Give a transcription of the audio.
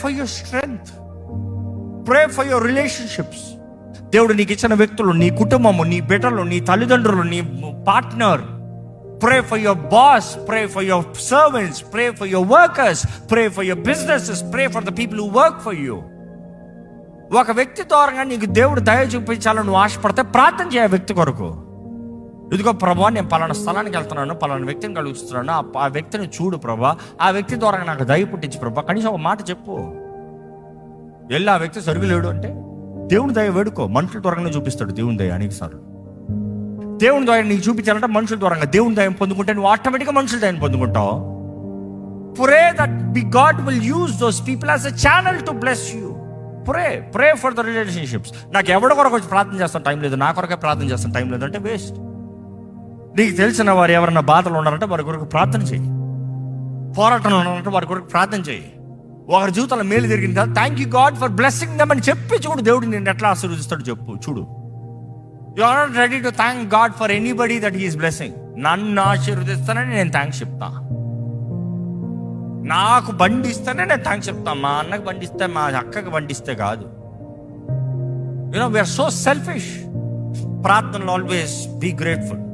For your strength, pray for your relationships. దేవుడు నీకు ఇచ్చిన వ్యక్తులు, నీ కుటుంబము, నీ బిడ్డలు, నీ తల్లిదండ్రులు, నీ partner. Pray for your boss, pray for your servants, pray for your workers, pray for your businesses, pray for the people who work for you. ఒక వ్యక్తి ద్వారా నీకు దేవుడు దయ చూపించాలని నువ్వు ఆశపడితే ప్రార్థన చేయ వ్యక్తి కొరకు. ఇదిగో ప్రభా, నేను పలానా స్థలానికి వెళ్తున్నాను, పలానా వ్యక్తిని కలుగుతున్నాను, ఆ వ్యక్తిని చూడు ప్రభా, ఆ వ్యక్తి ద్వారా నాకు దయ పుట్టించి ప్రభా. కనీసం ఒక మాట చెప్పు. వెళ్ళి ఆ వ్యక్తి సరిగలేడు అంటే దేవుని దయ వేడుకో. మనుషుల ద్వారానే చూపిస్తాడు దేవుని దయ అనేక సార్లు. దేవుని దయ నీకు చూపించాలంటే మనుషుల ద్వారా దేవుని దయం పొందుకుంటే నువ్వు ఆటోమేటిక్గా మనుషుల దయని పొందుకుంటావు. Pray that God will use those people as a channel to bless you. Pray for the relationships. నాకు ఎవరి కొరకు వచ్చి ప్రార్థన చేస్తాను టైం లేదు, నా కొరకే ప్రార్థన చేస్తాను టైం లేదు అంటే వేస్ట్. నీకు తెలిసిన వారు ఎవరన్నా బాధలు ఉన్నారంటే వారి కొరకు ప్రార్థన చేయి. పోరాటంలో ఉన్నారంటే వారి కొరకు ప్రార్థన చేయి. ఒకరి జీవితంలో మేలు జరిగిన తర్వాత thank you God for blessing them అని చెప్పి చూడు, దేవుడు నేను ఎట్లా ఆశీర్వదిస్తాడు చెప్పు చూడు. You are not ready to thank God for anybody that he is blessing. నన్ను ఆశీర్వదిస్తానని నేను థ్యాంక్స్ చెప్తా. నాకు బండి ఇస్తేనే నేను థ్యాంక్స్ చెప్తాను. మా అన్నకు బండి ఇస్తే, మా అక్కకి బండి ఇస్తే కాదు. We are so selfish. ప్రార్థనలో ఆల్వేస్ బీ గ్రేట్ఫుల్.